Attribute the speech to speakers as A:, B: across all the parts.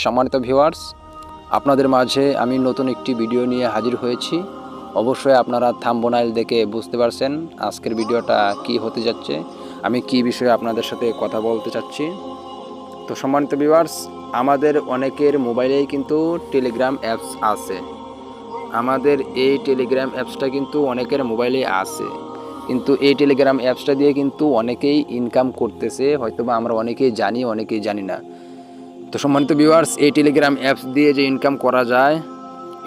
A: সম্মানিত ভিউয়ার্স, আপনাদের মাঝে আমি নতুন একটি ভিডিও নিয়ে হাজির হয়েছি। অবশ্যই আপনারা থাম্বনেইল দেখে বুঝতে পারছেন আজকের ভিডিওটা কি হতে যাচ্ছে, আমি কি বিষয়ে আপনাদের সাথে কথা বলতে চাচ্ছি। তো সম্মানিত ভিউয়ার্স, আমাদের অনেকের মোবাইলেই কিন্তু টেলিগ্রাম অ্যাপস আছে। আমাদের এই টেলিগ্রাম অ্যাপসটা কিন্তু অনেকের মোবাইলে আছে, কিন্তু এই টেলিগ্রাম অ্যাপসটা দিয়ে কিন্তু অনেকেই ইনকাম করতেছে, হয়তোবা আমরা অনেকেই জানি, অনেকেই জানি না। তো সম্মানিত ভিউয়ার্স, এই টেলিগ্রাম অ্যাপস দিয়ে যে ইনকাম করা যায়,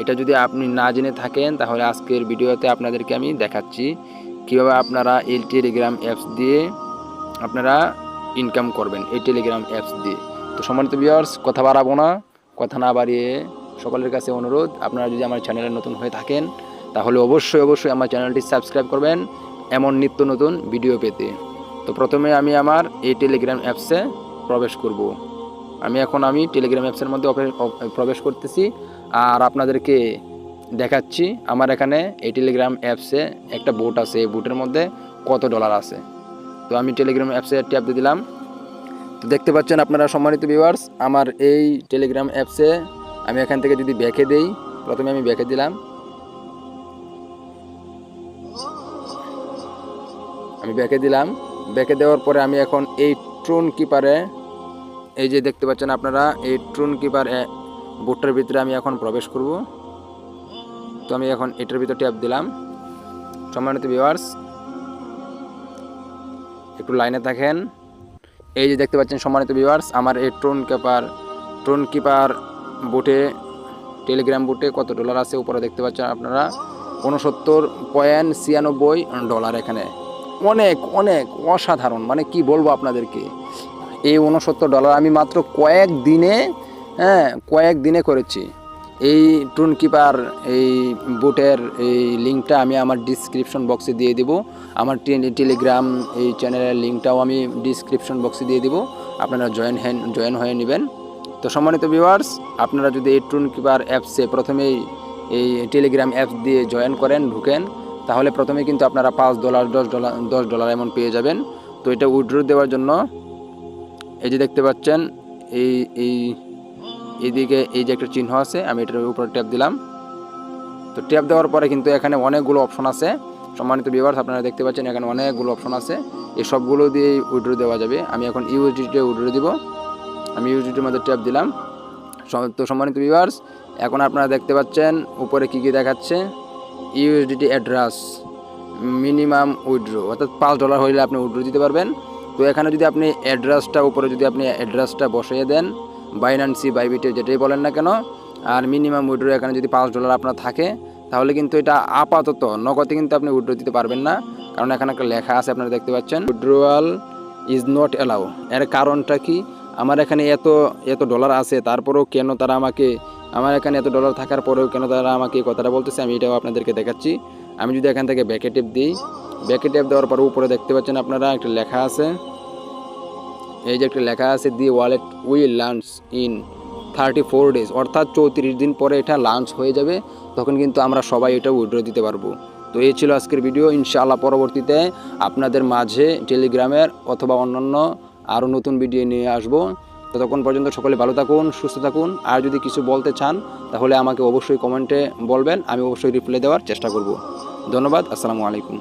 A: এটা যদি আপনি না জেনে থাকেন তাহলে আজকের ভিডিওতে আপনাদেরকে আমি দেখাচ্ছি কীভাবে আপনারা এই টেলিগ্রাম অ্যাপস দিয়ে আপনারা ইনকাম করবেন এই টেলিগ্রাম অ্যাপস দিয়ে। তো সম্মানিত ভিউয়ার্স, কথা বাড়াবো না, কথা না বাড়িয়ে সকলের কাছে অনুরোধ, আপনারা যদি আমার চ্যানেলে নতুন হয়ে থাকেন তাহলে অবশ্যই আমার চ্যানেলটি সাবস্ক্রাইব করবেন এমন নিত্য নতুন ভিডিও পেতে। তো প্রথমে আমি আমার এই টেলিগ্রাম অ্যাপসে প্রবেশ করব। আমি টেলিগ্রাম অ্যাপসের মধ্যে প্রবেশ করতেছি আর আপনাদেরকে দেখাচ্ছি আমার এখানে এই টেলিগ্রাম অ্যাপসে একটা বোট আছে, এই বোটের মধ্যে কত ডলার আছে। তো আমি টেলিগ্রাম অ্যাপসে ট্যাপ দিয়ে দিলাম। তো দেখতে পাচ্ছেন আপনারা সম্মানিত ভিউয়ার্স, আমার এই টেলিগ্রাম অ্যাপসে আমি এখান থেকে যদি ব্যাকে দেই, প্রথমে আমি ব্যাকে দিলাম। আমি ব্যাকে দিলাম, ব্যাকে দেওয়ার পরে আমি এখন এই ট্রোন কিপারে, এই যে দেখতে পাচ্ছেন আপনারা, এই ট্রোন কিপার বোটটার ভিতরে আমি এখন প্রবেশ করব। তো আমি এখন এটার ভিতরে ট্যাপ দিলাম। সম্মানিত ভিউয়ার্স, একটু লাইনে থাকেন। এই যে দেখতে পাচ্ছেন সম্মানিত ভিউয়ার্স, আমার এই ট্রোন কিপার বোটে, টেলিগ্রাম বোটে কত ডলার আছে উপরে দেখতে পাচ্ছেন আপনারা, 69.96 ডলার। এখানে অনেক অনেক অসাধারণ, মানে কি বলবো আপনাদেরকে, এই 69 ডলার আমি মাত্র কয়েকদিনে করেছি। এই ট্রোন কিপার এই বোটের এই লিঙ্কটা আমি আমার ডিসক্রিপশন বক্সে দিয়ে দেব, আমার টেলিগ্রাম এই চ্যানেলের লিঙ্কটাও আমি ডিসক্রিপশন বক্সে দিয়ে দেব, আপনারা জয়েন হয়ে নেবেন। তো সম্মানিত ভিউয়ার্স, আপনারা যদি এই ট্রোন কিপার অ্যাপসে প্রথমেই এই টেলিগ্রাম অ্যাপস দিয়ে জয়েন করেন, ঢুকেন, তাহলে প্রথমে কিন্তু আপনারা $5 $10 এমন পেয়ে যাবেন। তো এটা উইথড্র দেওয়ার জন্য এই যে দেখতে পাচ্ছেন এইদিকে এই যে একটা চিহ্ন আছে, আমি এটার উপরে ট্যাপ দিলাম। তো ট্যাপ দেওয়ার পরে কিন্তু এখানে অনেকগুলো অপশন আছে। সম্মানিত ভিউয়ার্স, আপনারা দেখতে পাচ্ছেন এখানে অনেকগুলো অপশন আছে, এই সবগুলো দিয়ে উইথড্র দেওয়া যাবে। আমি এখন ইউএসডিটি উইথড্র দিব, আমি ইউএসডিটির মধ্যে ট্যাপ দিলাম। তো সম্মানিত ভিউয়ার্স, এখন আপনারা দেখতে পাচ্ছেন উপরে কি দেখাচ্ছে, ইউএসডিটি অ্যাড্রেস মিনিমাম উইথড্র, অর্থাৎ $5 হইলে আপনি উইথড্র দিতে পারবেন। তো এখানে যদি আপনি অ্যাড্রেসটা বসিয়ে দেন, বাইন্যান্সি, বাইবিটে, যেটাই বলেন না কেন, আর মিনিমাম উইথড্র এখানে যদি $5 আপনার থাকে, তাহলে কিন্তু এটা আপাতত নগদে কিন্তু আপনি উইথড্র দিতে পারবেন না, কারণ এখানে একটা লেখা আছে, আপনারা দেখতে পাচ্ছেন উইথড্রয়াল ইজ নট অ্যালাউ। এর কারণটা কি, আমার এখানে এত ডলার আছে, তারপরেও কেন তারা আমাকে, আমার এখানে এত ডলার থাকার পরেও কেন তারা আমাকে এই কথাটা বলতেছে, আমি এটাও আপনাদেরকে দেখাচ্ছি। আমি যদি এখান থেকে ব্যাকে টেপ দিই, ব্যাকে টেপ দেওয়ার পরে উপরে দেখতে পাচ্ছেন আপনারা একটা লেখা আছে, এই যে একটা লেখা আছে, the wallet will launch in 34 days, অর্থাৎ 34 দিন পরে এটা লঞ্চ হয়ে যাবে, তখন কিন্তু আমরা সবাই এটা উইথড্র দিতে পারবো। তো এই ছিল আজকের ভিডিও। ইনশাআল্লাহ পরবর্তীতে আপনাদের মাঝে টেলিগ্রামের অথবা অন্যান্য আরও নতুন ভিডিও নিয়ে আসবো। ততক্ষণ পর্যন্ত সকলে ভালো থাকুন, সুস্থ থাকুন। আর যদি কিছু বলতে চান তাহলে আমাকে অবশ্যই কমেন্টে বলবেন, আমি অবশ্যই রিপ্লাই দেওয়ার চেষ্টা করব। ধন্যবাদ, আসসালামু আলাইকুম।